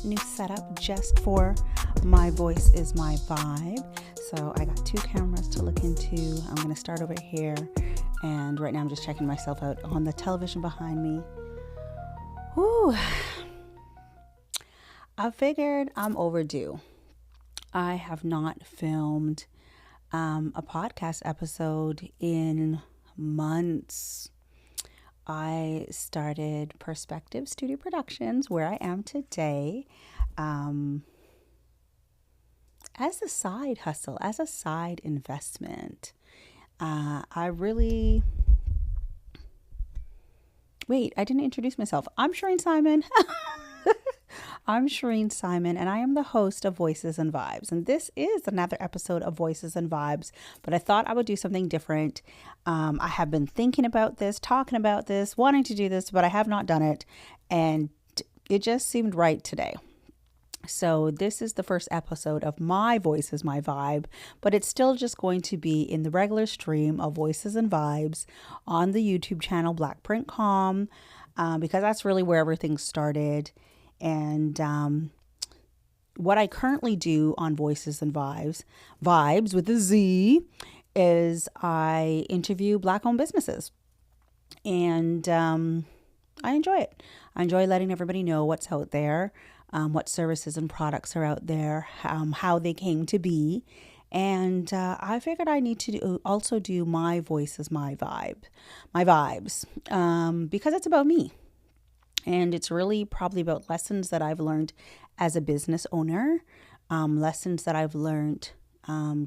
new setup just for my Voice Is My Vibe. So I got two cameras to look into. I'm going to start over here. And right now I'm just checking myself out on the television behind me. Whew. I figured I'm overdue. I have not filmed a podcast episode in months. I started Perspective Studio Productions, where I am today, as a side hustle, as a side investment. Wait, I didn't introduce myself. I'm Shireen Simon. I'm Shireen Simon, and I am the host of Voices and Vibes. And this is another episode of Voices and Vibes, but I thought I would do something different. I have been thinking about this, talking about this, wanting to do this, but I have not done it. And it just seemed right today. So this is the first episode of my Voice Is My Vibe, but it's still just going to be in the regular stream of Voices and Vibes on the YouTube channel Blackprint.com, because that's really where everything started. And what I currently do on Voices and Vibes with a Z, is I interview Black-owned businesses. And I enjoy it. I enjoy letting everybody know what's out there, what services and products are out there, how they came to be. And I figured I need to also do my Voice Is My Vibe, my vibes, because it's about me. And it's really probably about lessons that I've learned as a business owner, lessons that I've learned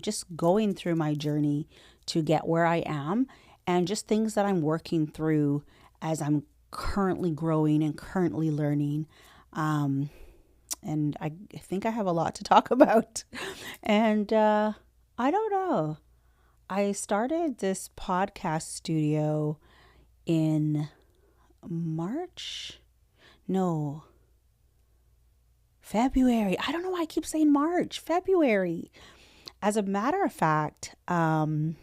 just going through my journey to get where I am, and just things that I'm working through as I'm currently growing and currently learning. And I think I have a lot to talk about. And I don't know. I started this podcast studio in February. I don't know why I keep saying March. February. As a matter of fact, I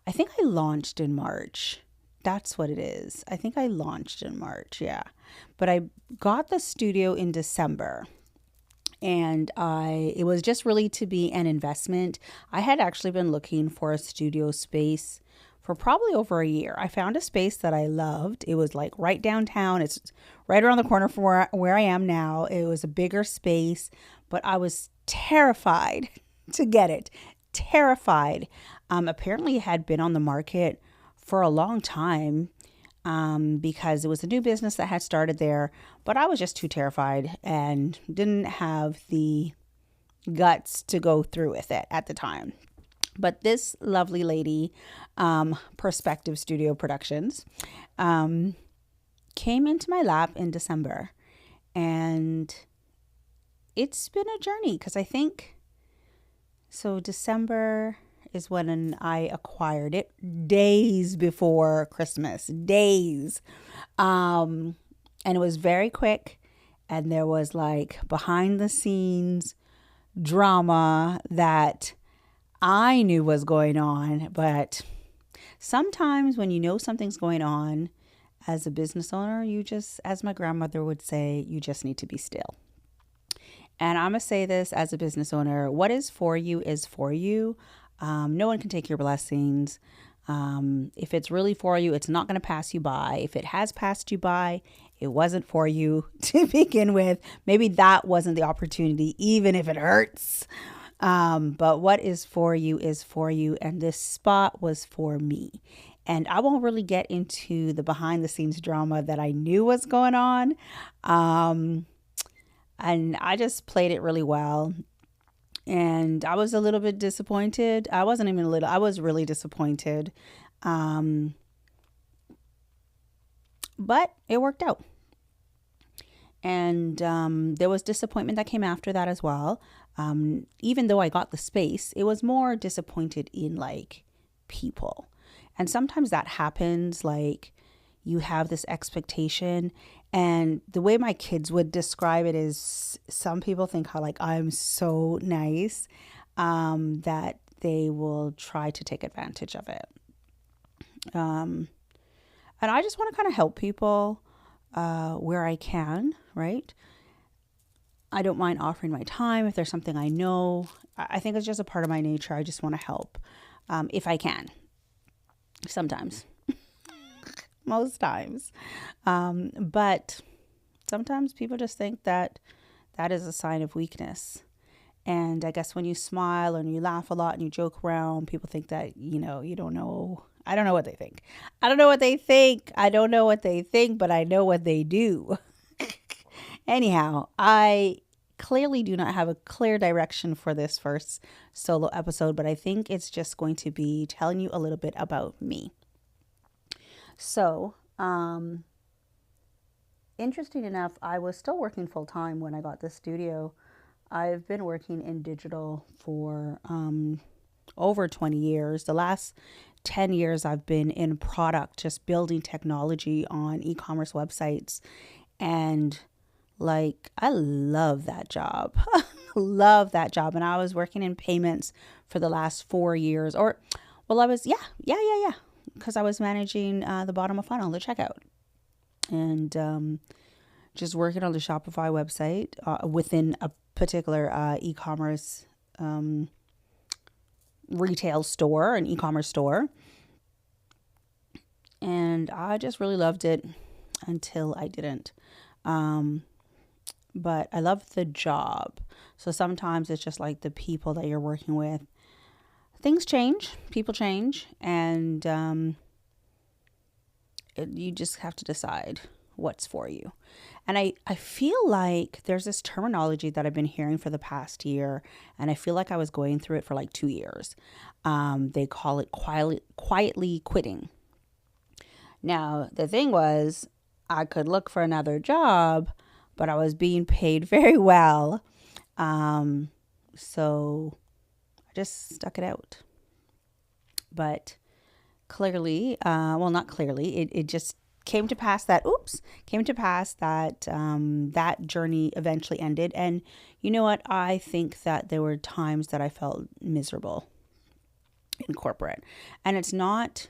think I launched in March. That's what it is. I think I launched in March, yeah. But I got the studio in December. And it was just really to be an investment. I had actually been looking for a studio space for probably over a year. I found a space that I loved. It was like right downtown. It's right around the corner from where I am now. It was a bigger space, but I was terrified to get it. Terrified. Apparently it had been on the market for a long time, because it was a new business that had started there, but I was just too terrified and didn't have the guts to go through with it at the time. But this lovely lady, Perspective Studio Productions, came into my lap in December. And it's been a journey, because I think, so December is when I acquired it, days before Christmas, days. And it was very quick. And there was like behind the scenes drama that I knew was going on, but sometimes when you know something's going on as a business owner, you just, as my grandmother would say, you just need to be still. And I'm going to say this as a business owner: what is for you is for you. No one can take your blessings. If it's really for you, it's not going to pass you by. If it has passed you by, it wasn't for you to begin with. Maybe that wasn't the opportunity, even if it hurts. But what is for you is for you. And this spot was for me. And I won't really get into the behind the scenes drama that I knew was going on. And I just played it really well. And I was a little bit disappointed. I wasn't even a little, I was really disappointed. But it worked out. And there was disappointment that came after that as well. Even though I got the space, it was more disappointed in like people. And sometimes that happens, like you have this expectation. And the way my kids would describe it is, some people think how like I'm so nice, that they will try to take advantage of it. And I just want to kind of help people where I can, right? I don't mind offering my time if there's something I know. I think it's just a part of my nature. I just want to help if I can. Sometimes. Most times. But sometimes people just think that that is a sign of weakness. And I guess when you smile and you laugh a lot and you joke around, people think that, you don't know. I don't know what they think. I don't know what they think. I don't know what they think, but I know what they do. Anyhow, I clearly do not have a clear direction for this first solo episode, but I think it's just going to be telling you a little bit about me. So, interesting enough, I was still working full time when I got the studio. I've been working in digital for over 20 years. The last 10 years I've been in product, just building technology on e-commerce websites. And I love that job. Love that job. And I was working in payments for the last 4 years. I was, because I was managing the bottom of funnel, the checkout. And just working on the Shopify website within a particular e-commerce retail store, an e-commerce store. And I just really loved it until I didn't. But I love the job. So sometimes it's just like the people that you're working with. Things change, people change, and you just have to decide what's for you. And I feel like there's this terminology that I've been hearing for the past year, and I feel like I was going through it for like 2 years. They call it quietly quitting. Now, the thing was, I could look for another job, but I was being paid very well. So I just stuck it out. But clearly, not clearly, it just came to pass that that journey eventually ended. And you know what? I think that there were times that I felt miserable in corporate. And it's not,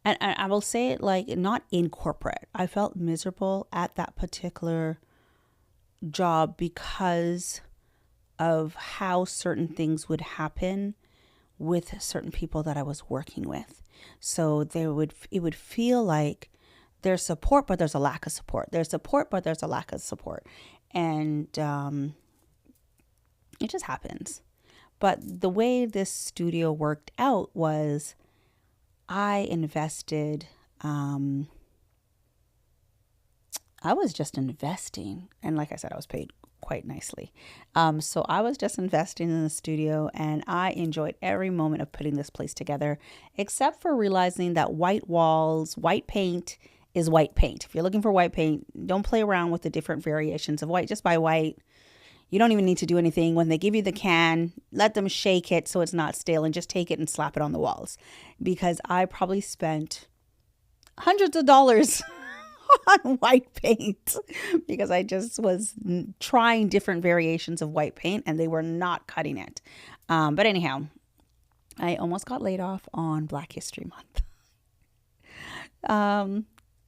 and I will say it like not in corporate. I felt miserable at that particular job because of how certain things would happen with certain people that I was working with. So it would feel like there's support, but there's a lack of support. There's support, but there's a lack of support. And it just happens. But the way this studio worked out was I invested, I was just investing. And like I said, I was paid quite nicely. So I was just investing in the studio, and I enjoyed every moment of putting this place together, except for realizing that white walls, white paint is white paint. If you're looking for white paint, don't play around with the different variations of white. Just buy white. You don't even need to do anything. When they give you the can, let them shake it so it's not stale, and just take it and slap it on the walls. Because I probably spent hundreds of dollars on white paint because I just was trying different variations of white paint and they were not cutting it. But anyhow, I almost got laid off on Black History Month.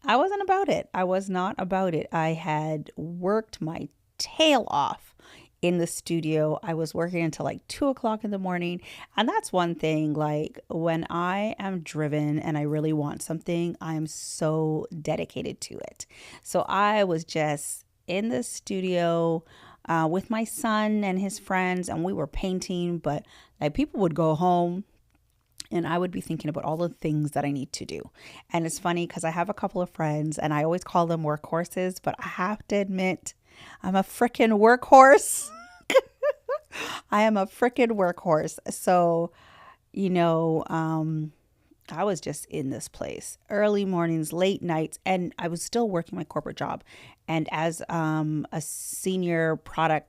I wasn't about it. I was not about it. I had worked my tail off in the studio. I was working until like 2:00 in the morning. And that's one thing, like when I am driven and I really want something, I'm so dedicated to it. So I was just in the studio with my son and his friends, and we were painting, but like people would go home and I would be thinking about all the things that I need to do. And it's funny because I have a couple of friends and I always call them workhorses, but I have to admit, I'm a freaking workhorse. I am a freaking workhorse. So, I was just in this place early mornings, late nights, and I was still working my corporate job. And as a senior product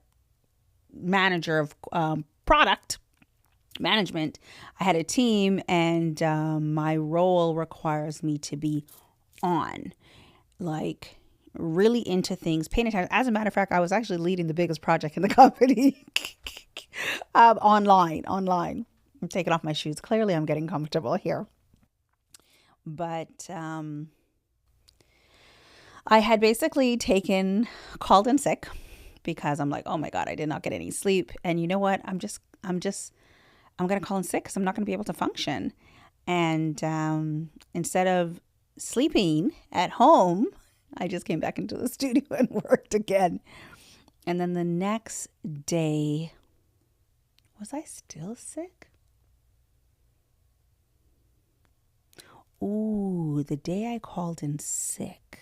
manager of product management, I had a team, and my role requires me to be on, like, really into things, paying attention. As a matter of fact, I was actually leading the biggest project in the company online. I'm taking off my shoes. Clearly, I'm getting comfortable here. But I had basically called in sick because I'm like, oh my God, I did not get any sleep. And you know what? I'm going to call in sick because I'm not going to be able to function. And instead of sleeping at home, I just came back into the studio and worked again. And then the next day, was I still sick? Ooh, the day I called in sick.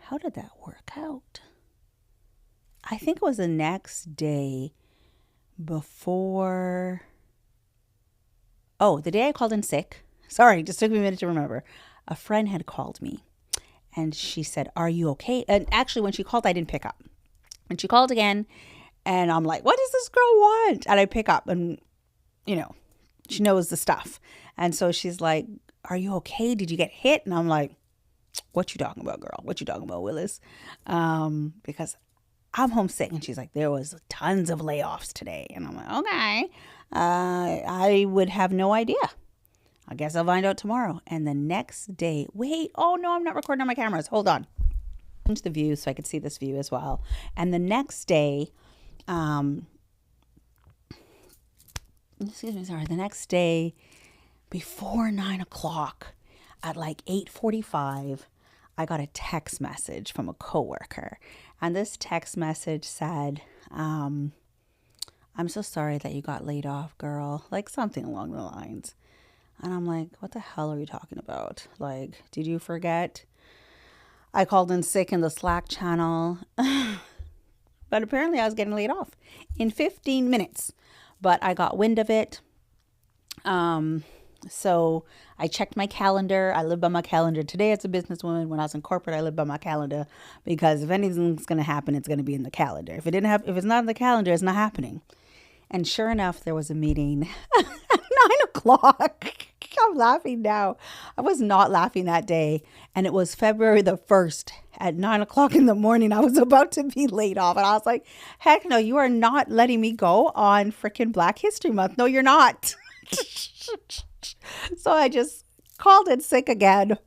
How did that work out? I think it was the next day before. Oh, the day I called in sick. Sorry, just took me a minute to remember. A friend had called me and she said, "Are you okay?" And actually, when she called, I didn't pick up. And she called again and I'm like, "What does this girl want?" And I pick up and, she knows the stuff. And so she's like, "Are you okay? Did you get hit?" And I'm like, "What you talking about, girl? What you talking about, Willis?" Because I'm homesick. And she's like, "There was tons of layoffs today." And I'm like, "Okay. I would have no idea. I guess I'll find out tomorrow." And the next day, wait, oh no, I'm not recording on my cameras. Hold on. Change the view so I could see this view as well. And the next day, the next day before 9:00 at like 8:45, I got a text message from a coworker. And this text message said, "I'm so sorry that you got laid off, girl." Like something along the lines. And I'm like, what the hell are you talking about? Like, did you forget? I called in sick in the Slack channel. But apparently I was getting laid off in 15 minutes. But I got wind of it. So I checked my calendar. I live by my calendar. Today as a businesswoman, when I was in corporate, I lived by my calendar because if anything's going to happen, it's going to be in the calendar. If it's not in the calendar, it's not happening. And sure enough, there was a meeting at 9:00. I'm laughing now. I was not laughing that day. And it was February the 1st at 9:00 in the morning. I was about to be laid off. And I was like, heck no, you are not letting me go on freaking Black History Month. No, you're not. So I just called in sick again.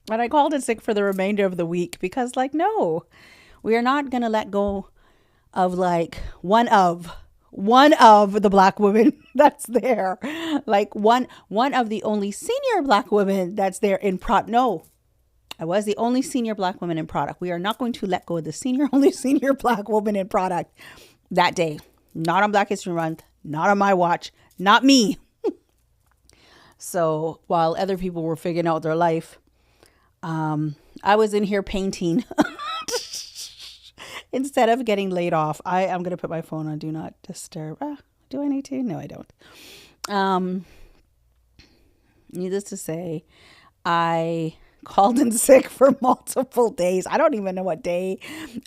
And I called in sick for the remainder of the week because no, we are not going to let go of one of the Black women that's there. One of the only senior Black women that's there in product. No, I was the only senior Black woman in product. We are not going to let go of the only senior Black woman in product that day. Not on Black History Month, not on my watch, not me. So while other people were figuring out their life, I was in here painting. Instead of getting laid off. I'm going to put my phone on Do Not Disturb. Do I need to? No, I don't. Needless to say, I called in sick for multiple days. I don't even know what day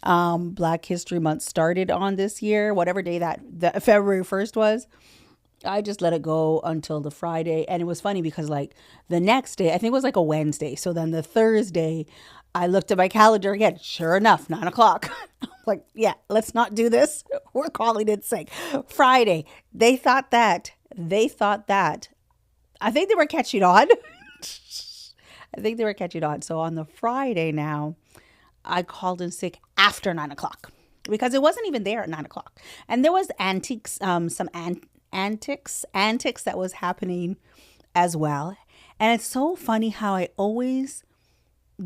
Black History Month started on this year. Whatever day that February 1st was. I just let it go until the Friday. And it was funny because the next day, I think it was a Wednesday. So then the Thursday, I looked at my calendar again. Sure enough, 9:00. I'm like, yeah, let's not do this. We're calling it sick. Friday, they thought that. I think they were catching on. So on the Friday now, I called in sick after 9:00 because it wasn't even there at 9:00. And there was antics that was happening as well. And it's so funny how I always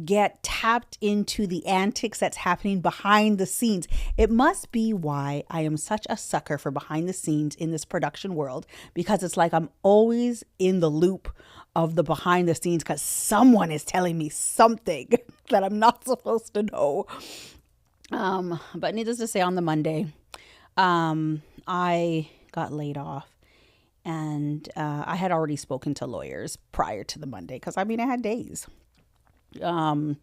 get tapped into the antics that's happening behind the scenes. It must be why I am such a sucker for behind the scenes in this production world, because it's like I'm always in the loop of the behind the scenes because someone is telling me something that I'm not supposed to know. But needless to say, on the Monday, I got laid off. And I had already spoken to lawyers prior to the Monday because I had days. So,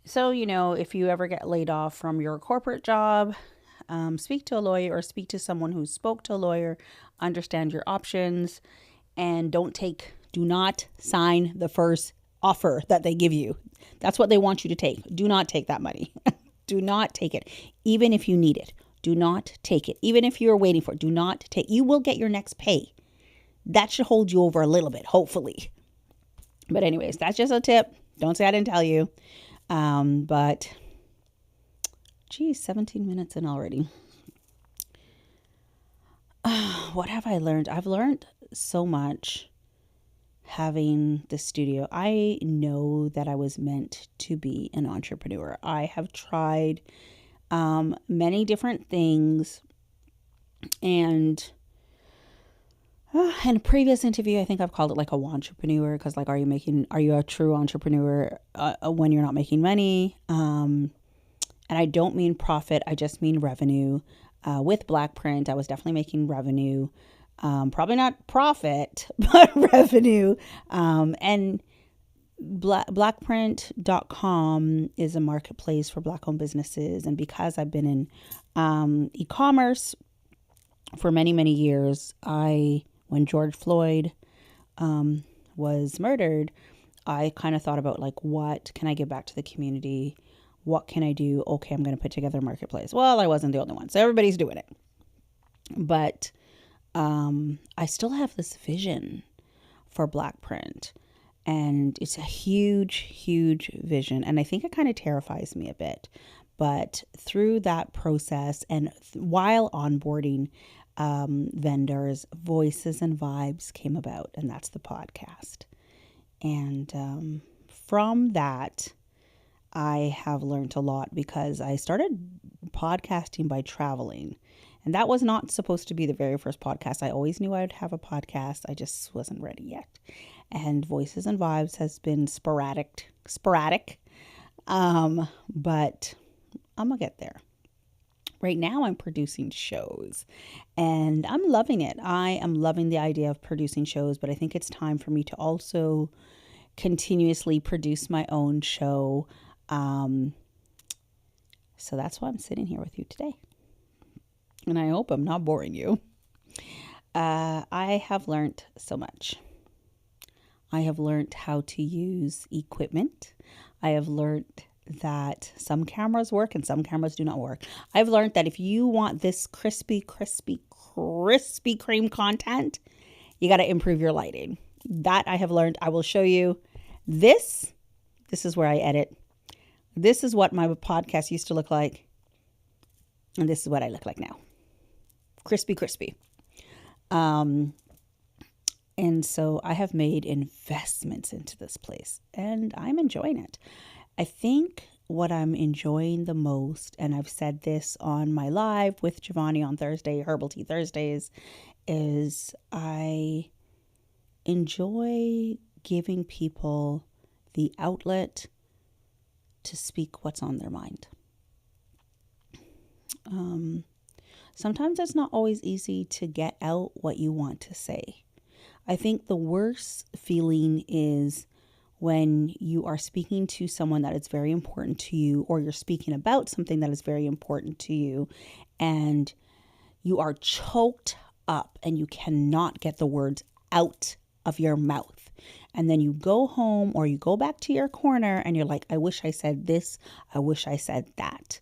if you ever get laid off from your corporate job, speak to a lawyer or speak to someone who spoke to a lawyer, understand your options, and do not sign the first offer that they give you. That's what they want you to take. Do not take that money. Do not take it, even if you need it. Do not take it. Even if you're waiting for it, do not take. You will get your next pay. That should hold you over a little bit, hopefully. But anyways, that's just a tip. Don't say I didn't tell you. But Geez, 17 minutes in already. What have I learned? I've learned so much having the studio. I know that I was meant to be an entrepreneur. I have tried many different things, and in a previous interview, I think I've called it like a wantrepreneur, because like, are you a true entrepreneur when you're not making money? And I don't mean profit, I just mean revenue. With Black Print, I was definitely making revenue. Probably not profit, but revenue. And blackprint.com is a marketplace for Black-owned businesses. And because I've been in e-commerce for many, many years, when George Floyd was murdered, I kind of thought about like, what can I give back to the community? What can I do? Okay, I'm going to put together a marketplace. Well, I wasn't the only one, so everybody's doing it. But I still have this vision for Black Print, and it's a huge, huge vision. And I think it kind of terrifies me a bit. But through that process and while onboarding vendors, Voices and Vibes came about, and that's the podcast. And from that, I have learned a lot, because I started podcasting by traveling. And that was not supposed to be the very first podcast. I always knew I'd have a podcast. I just wasn't ready yet. And Voices and Vibes has been sporadic. But I'm going to get there. Right now I'm producing shows, and I'm loving it. I am loving the idea of producing shows, but I think it's time for me to also continuously produce my own show. So that's why I'm sitting here with you today. And I hope I'm not boring you. I have learned so much. I have learned how to use equipment. I have learned that some cameras work and some cameras do not work. I've learned that if you want this crispy cream content, you got to improve your lighting. That I have learned. I will show you this. This is where I edit. This is what my podcast used to look like. And this is what I look like now. Crispy. And so I have made investments into this place, and I'm enjoying it. I think what I'm enjoying the most, and I've said this on my live with Giovanni on Thursday, Herbal Tea Thursdays, is I enjoy giving people the outlet to speak what's on their mind. Sometimes it's not always easy to get out what you want to say. I think the worst feeling is when you are speaking to someone that is very important to you, or you're speaking about something that is very important to you, and you are choked up and you cannot get the words out of your mouth. And then you go home or you go back to your corner and you're like, I wish I said this. I wish I said that.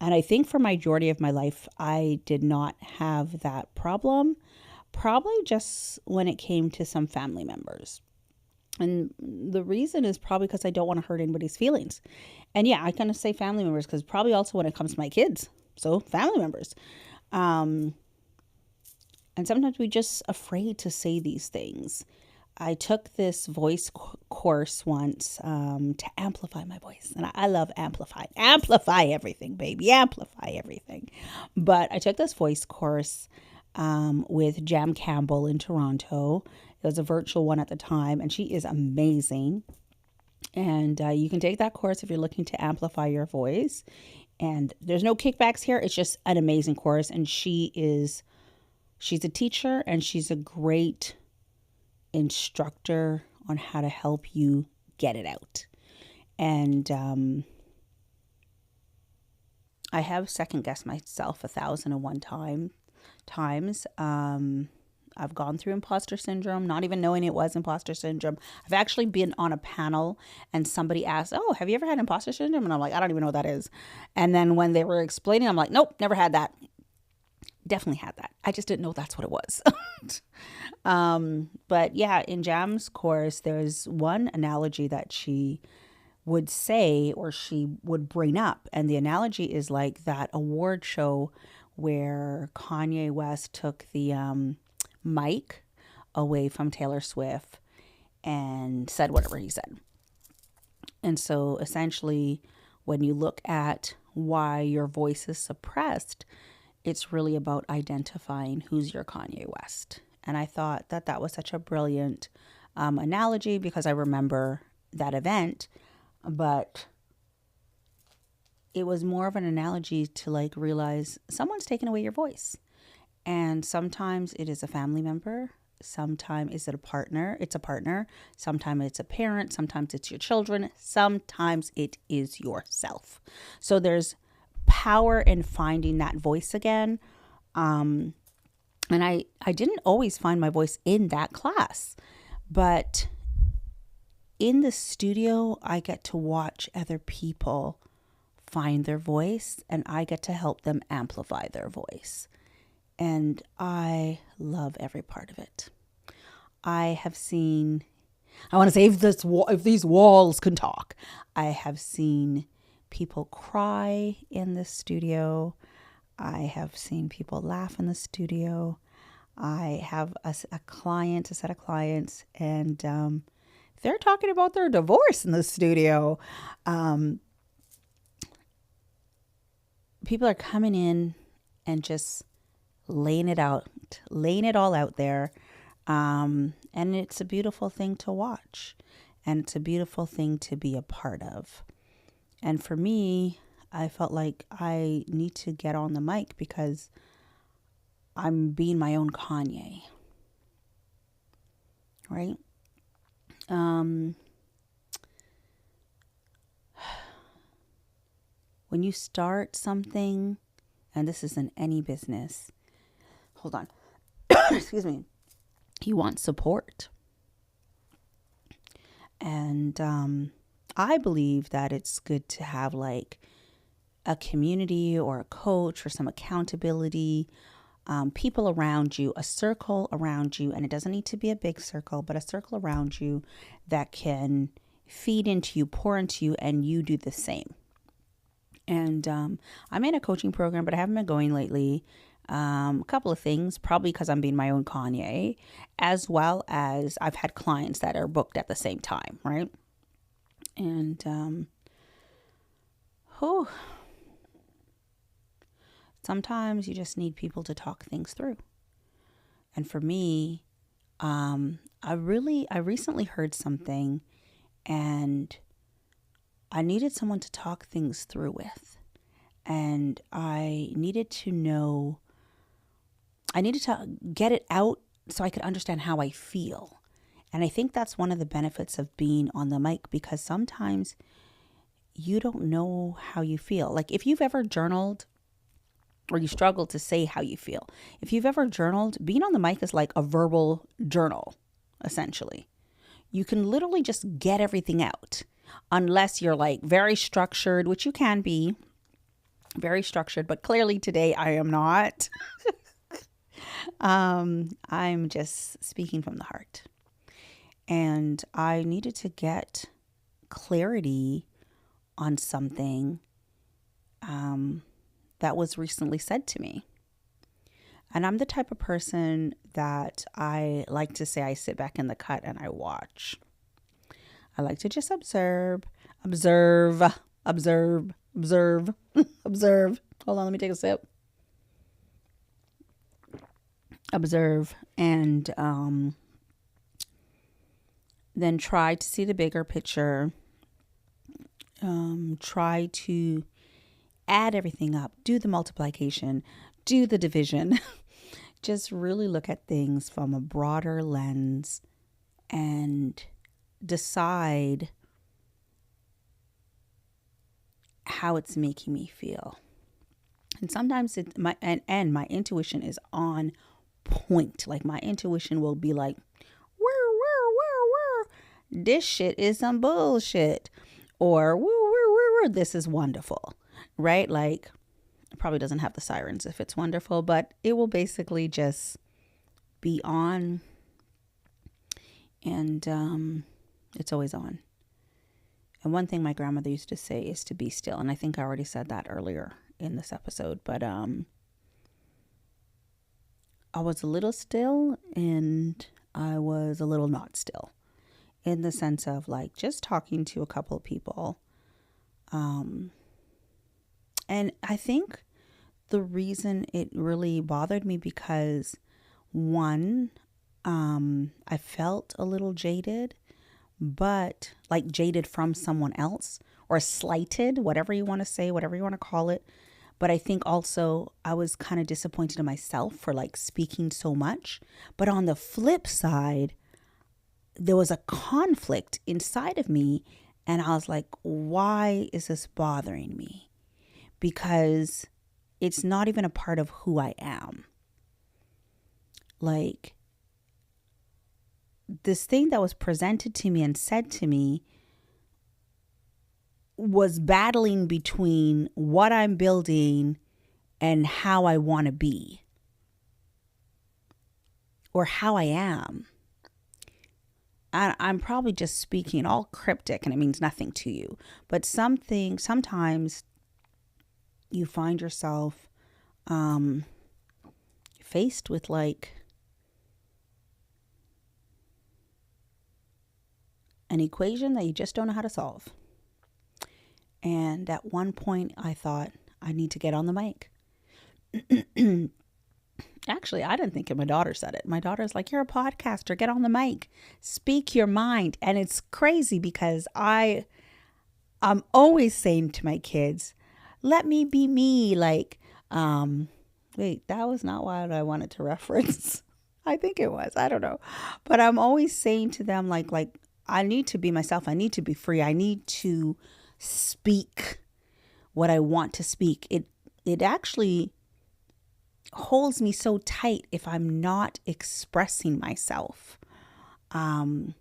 And I think for majority of my life, I did not have that problem. Probably just when it came to some family members. And the reason is probably because I don't want to hurt anybody's feelings. And yeah, I kind of say family members because probably also when it comes to my kids. So family members. And sometimes we're just afraid to say these things. I took this voice course once to amplify my voice. And I love amplify. Amplify everything, baby. Amplify everything. But I took this voice course with Jam Campbell in Toronto. It was a virtual one at the time, and she is amazing. And you can take that course if you're looking to amplify your voice. And there's no kickbacks here. It's just an amazing course. And she's a teacher, and she's a great instructor on how to help you get it out. And I have second guessed myself 1,001 times. I've gone through imposter syndrome, not even knowing it was imposter syndrome. I've actually been on a panel and somebody asked, oh, have you ever had imposter syndrome? And I'm like, I don't even know what that is. And then when they were explaining, I'm like, nope, never had that. Definitely had that. I just didn't know that's what it was. But yeah, in Jam's course, there's one analogy that she would say or she would bring up. And the analogy is like that award show where Kanye West took the mic away from Taylor Swift and said whatever he said. And so essentially, when you look at why your voice is suppressed, it's really about identifying who's your Kanye West. And I thought that that was such a brilliant analogy because I remember that event, but it was more of an analogy to like realize someone's taken away your voice. And sometimes it is a family member. Sometimes is it a partner? It's a partner. Sometimes it's a parent. Sometimes it's your children. Sometimes it is yourself. So there's power in finding that voice again. And I didn't always find my voice in that class, but in the studio, I get to watch other people find their voice and I get to help them amplify their voice. And I love every part of it. I want to say if these walls can talk, I have seen people cry in the studio. I have seen people laugh in the studio. I have a set of clients, and they're talking about their divorce in the studio. People are coming in and just laying it all out there. And it's a beautiful thing to watch. And it's a beautiful thing to be a part of. And for me, I felt like I need to get on the mic because I'm being my own Kanye. Right? When you start something, and this is in any business, hold on, excuse me, you want support. And I believe that it's good to have like a community or a coach or some accountability, people around you, a circle around you. And it doesn't need to be a big circle, but a circle around you that can feed into you, pour into you, and you do the same. And I'm in a coaching program, but I haven't been going lately. A couple of things, probably because I'm being my own Kanye, as well as I've had clients that are booked at the same time, right? And sometimes you just need people to talk things through. And for me, I recently heard something and I needed someone to talk things through with. And I needed to get it out so I could understand how I feel. And I think that's one of the benefits of being on the mic, because sometimes you don't know how you feel. Like if you've ever journaled or you struggle to say how you feel, if you've ever journaled, being on the mic is like a verbal journal, essentially. You can literally just get everything out unless you're like very structured, which you can be very structured, but clearly today I am not. I'm just speaking from the heart. And I needed to get clarity on something that was recently said to me. And I'm the type of person that I like to say I sit back in the cut and I watch. I like to just observe. Hold on, let me take a sip. Observe and then try to see the bigger picture. Try to add everything up, do the multiplication, do the division. Just really look at things from a broader lens and decide how it's making me feel. And sometimes my intuition is on point. Like my intuition will be like, where, this shit is some bullshit. Or woo, this is wonderful, right? Like it probably doesn't have the sirens if it's wonderful, but it will basically just be on. And it's always on. And one thing my grandmother used to say is to be still. And I think I already said that earlier in this episode. But I was a little still and I was a little not still. In the sense of like just talking to a couple of people. And I think the reason it really bothered me because one, I felt a little jaded, but like jaded from someone else or slighted, whatever you want to say, whatever you want to call it. But I think also I was kind of disappointed in myself for like speaking so much. But on the flip side, there was a conflict inside of me. And I was like, why is this bothering me? Because it's not even a part of who I am. Like, this thing that was presented to me and said to me was battling between what I'm building and how I want to be or how I am. I'm probably just speaking all cryptic and it means nothing to you, but sometimes you find yourself faced with like an equation that you just don't know how to solve. And at one point I thought I need to get on the mic. Actually, I didn't think it. My daughter said it. My daughter's like, you're a podcaster, get on the mic, speak your mind. And it's crazy because I'm always saying to my kids, let me be me. Like, wait, that was not what I wanted to reference. I think it was, I don't know. But I'm always saying to them, like, I need to be myself. I need to be free. I need to speak what I want to speak. It actually holds me so tight if I'm not expressing myself. I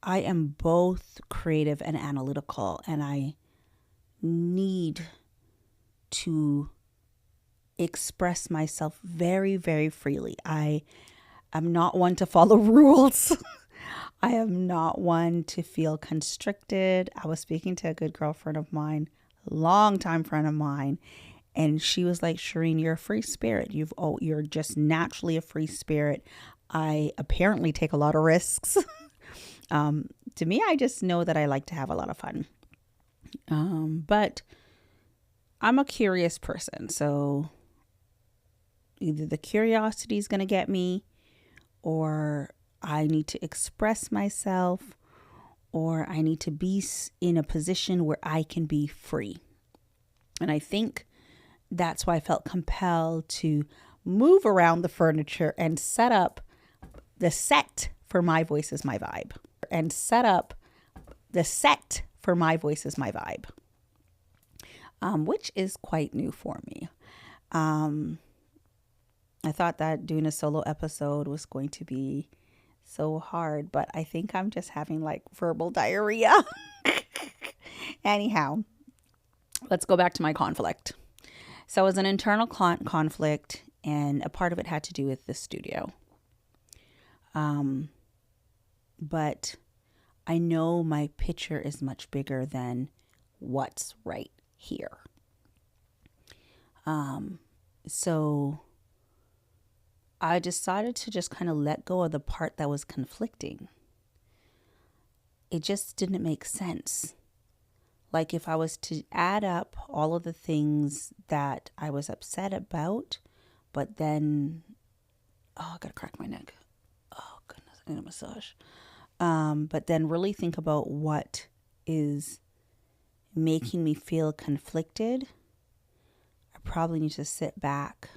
am both creative and analytical, and I need to express myself very, very freely. I am not one to follow rules. I am not one to feel constricted. I was speaking to a good girlfriend of mine, a long-time friend of mine, and she was like, Shireen, you're a free spirit. You're just naturally a free spirit. I apparently take a lot of risks. To me, I just know that I like to have a lot of fun. But I'm a curious person. So either the curiosity is going to get me, or I need to express myself, or I need to be in a position where I can be free. And I think that's why I felt compelled to move around the furniture and set up the set for My Voice Is My Vibe. Which is quite new for me. I thought that doing a solo episode was going to be so hard, but I think I'm just having like verbal diarrhea. Anyhow, let's go back to my conflict. So it was an internal conflict, and a part of it had to do with the studio. But I know my picture is much bigger than what's right here. So I decided to just kind of let go of the part that was conflicting. It just didn't make sense. Like if I was to add up all of the things that I was upset about, but then, I gotta crack my neck. Oh goodness, I need a massage. But then really think about what is making me feel conflicted. I probably need to sit back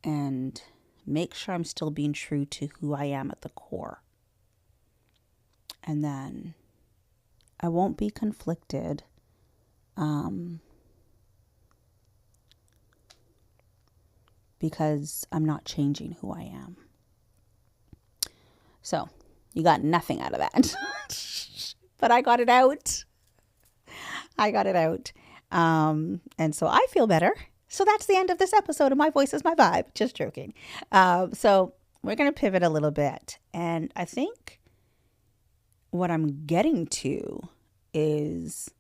and make sure I'm still being true to who I am at the core. And then I won't be conflicted. Because I'm not changing who I am. So you got nothing out of that. But I got it out. And so I feel better. So that's the end of this episode of My Voice Is My Vibe. Just joking. So we're going to pivot a little bit. And I think what I'm getting to is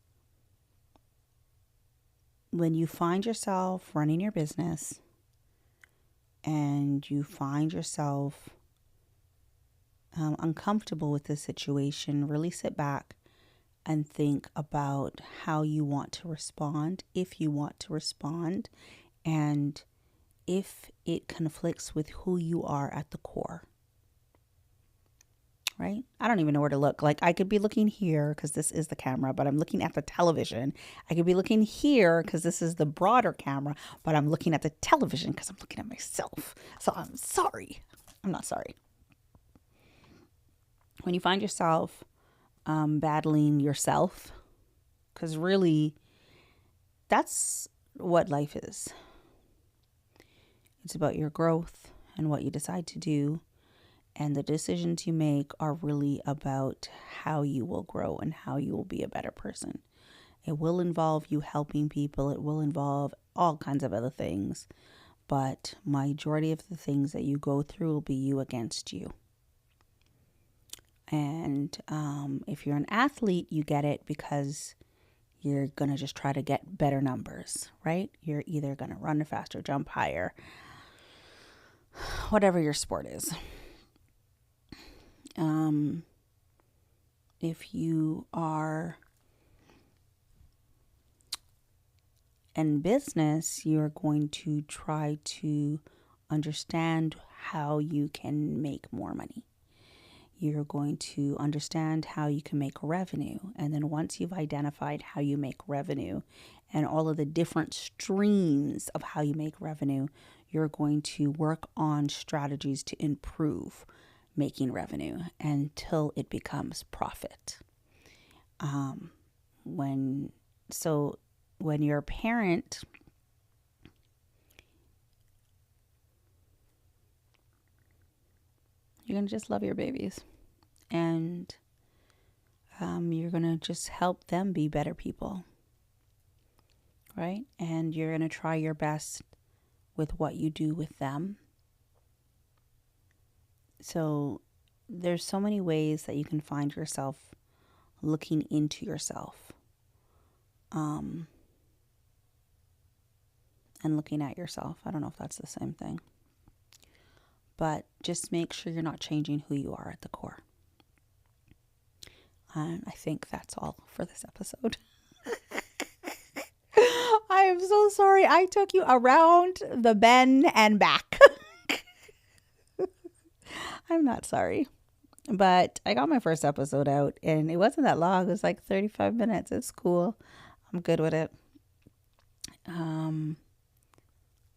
when you find yourself running your business and you find yourself uncomfortable with the situation, really sit back and think about how you want to respond, if you want to respond, and if it conflicts with who you are at the core. Right? I don't even know where to look. Like, I could be looking here because this is the camera, but I'm looking at the television. I could be looking here because this is the broader camera, but I'm looking at the television because I'm looking at myself. So I'm sorry. I'm not sorry. When you find yourself battling yourself, because really that's what life is. It's about your growth and what you decide to do. And the decisions you make are really about how you will grow and how you will be a better person. It will involve you helping people. It will involve all kinds of other things. But majority of the things that you go through will be you against you. And if you're an athlete, you get it because you're going to just try to get better numbers, right? You're either going to run faster, jump higher, whatever your sport is. If you are in business, you're going to try to understand how you can make more money. You're going to understand how you can make revenue. And then once you've identified how you make revenue and all of the different streams of how you make revenue, you're going to work on strategies to improve making revenue until it becomes profit. When you're a parent, you're going to just love your babies, and you're going to just help them be better people, right? And you're going to try your best with what you do with them. So there's so many ways that you can find yourself looking into yourself, and looking at yourself. I don't know if that's the same thing, but just make sure you're not changing who you are at the core. And I think that's all for this episode. I am so sorry. I took you around the bend and back. I'm not sorry. But I got my first episode out and it wasn't that long. It was like 35 minutes. It's cool. I'm good with it.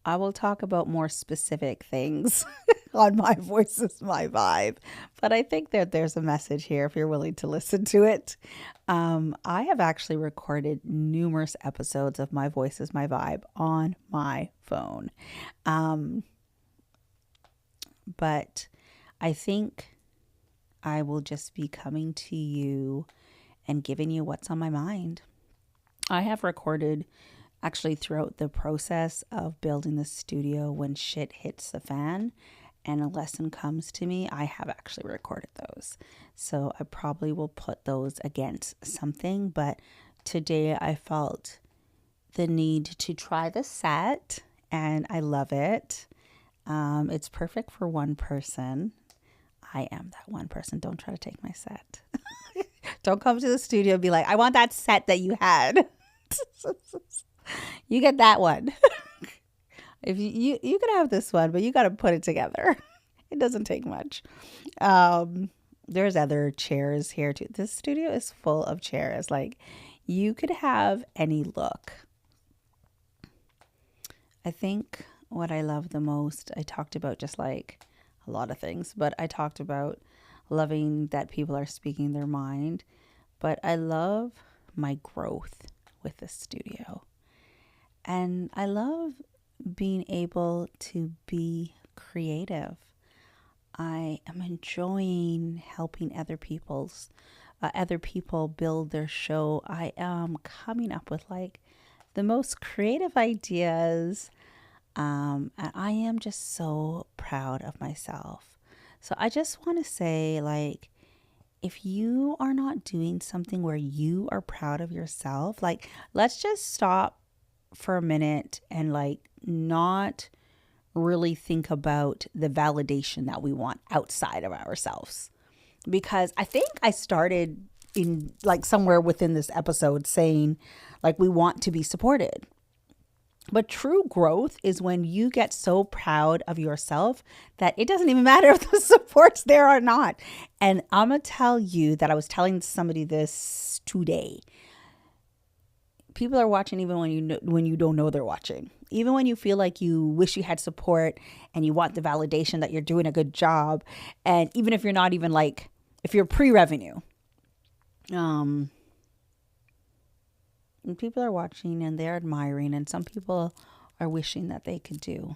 I will talk about more specific things on my Voice Is My Vibe. But I think that there's a message here if you're willing to listen to it. I have actually recorded numerous episodes of my Voice Is My Vibe on my phone. But I think I will just be coming to you and giving you what's on my mind. I have recorded actually throughout the process of building the studio when shit hits the fan and a lesson comes to me. I have actually recorded those. So I probably will put those against something. But today I felt the need to try the set and I love it. It's perfect for one person. I am that one person. Don't try to take my set. Don't come to the studio and be like, I want that set that you had. You get that one. If you can have this one, but you got to put it together. It doesn't take much. There's other chairs here too. This studio is full of chairs. Like, you could have any look. I think what I love the most, I talked about just like a lot of things, but I talked about loving that people are speaking their mind. But I love my growth with the studio. And I love being able to be creative. I am enjoying helping other people build their show. I am coming up with like the most creative ideas. And I am just so proud of myself. So I just want to say, like, if you are not doing something where you are proud of yourself, like, let's just stop for a minute and like not really think about the validation that we want outside of ourselves. Because I think I started in like somewhere within this episode saying like we want to be supported. But true growth is when you get so proud of yourself that it doesn't even matter if the support's there or not. And I'm going to tell you that I was telling somebody this today. People are watching even when you don't know they're watching. Even when you feel like you wish you had support and you want the validation that you're doing a good job. And even if you're not even like, if you're pre-revenue, and people are watching and they're admiring, and some people are wishing that they could do.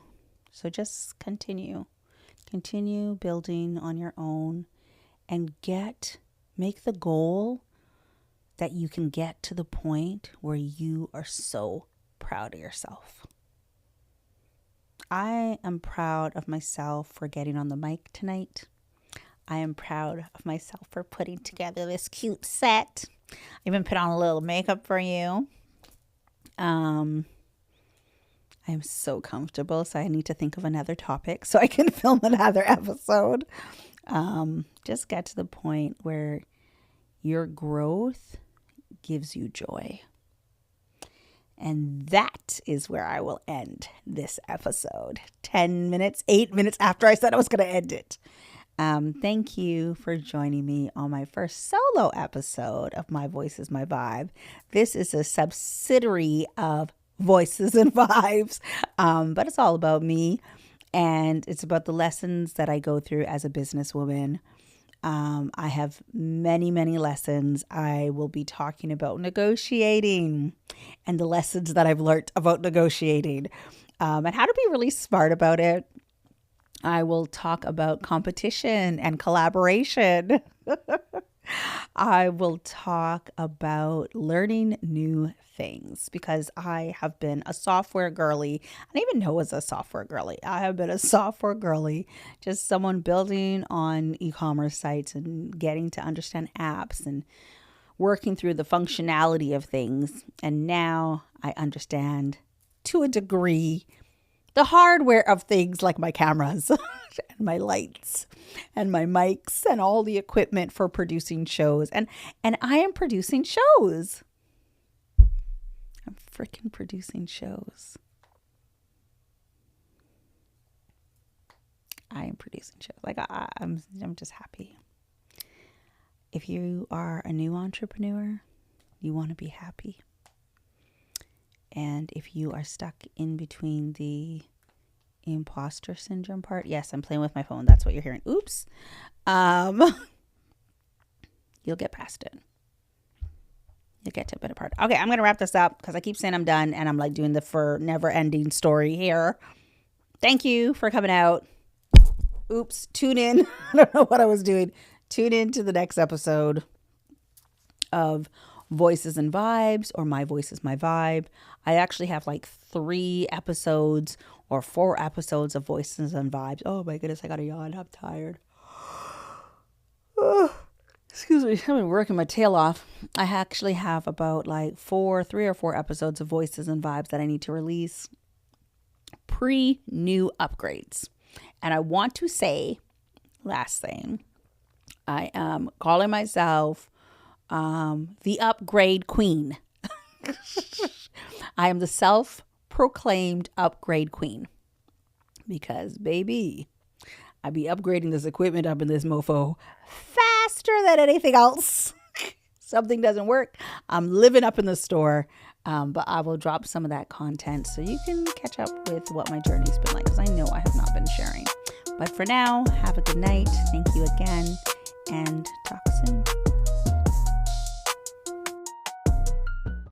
So just continue building on your own and make the goal that you can get to the point where you are so proud of yourself. I am proud of myself for getting on the mic tonight. I am proud of myself for putting together this cute set. I even put on a little makeup for you. I'm so comfortable, so I need to think of another topic so I can film another episode. Just get to the point where your growth gives you joy. And that is where I will end this episode. 8 minutes after I said I was going to end it. Thank you for joining me on my first solo episode of My Voice Is My Vibe. This is a subsidiary of Voices and Vibes, but it's all about me, and it's about the lessons that I go through as a businesswoman. I have many, many lessons. I will be talking about negotiating and the lessons that I've learned about negotiating, and how to be really smart about it. I will talk about competition and collaboration. I will talk about learning new things because I have been a software girly. I didn't even know I was a software girly. I have been a software girly, just someone building on e-commerce sites and getting to understand apps and working through the functionality of things. And now I understand to a degree the hardware of things like my cameras and my lights and my mics and all the equipment for producing shows. And I am producing shows. I'm freaking producing shows. I am producing shows. Like I'm just happy. If you are a new entrepreneur, you want to be happy. And if you are stuck in between the imposter syndrome part, yes, I'm playing with my phone. That's what you're hearing. Oops. You'll get past it. You'll get to a better part. Okay, I'm going to wrap this up because I keep saying I'm done and I'm like doing the never ending story here. Thank you for coming out. Oops. Tune in. I don't know what I was doing. Tune in to the next episode of Voices and Vibes, or My Voice Is My Vibe. I actually have like 3 episodes or 4 episodes of Voices and Vibes. Oh my goodness, I got a yawn. I'm tired. Excuse me, I've been working my tail off. I actually have about like 3 or 4 episodes of Voices and Vibes that I need to release pre-new upgrades. And I want to say, last thing, I am calling myself the upgrade queen. I am the self-proclaimed upgrade queen because, baby, I be upgrading this equipment up in this mofo faster than anything else. Something doesn't work, I'm living up in the store. But I will drop some of that content so you can catch up with what my journey's been like, because I know I have not been sharing. But for now, have a good night. Thank you again, and talk soon.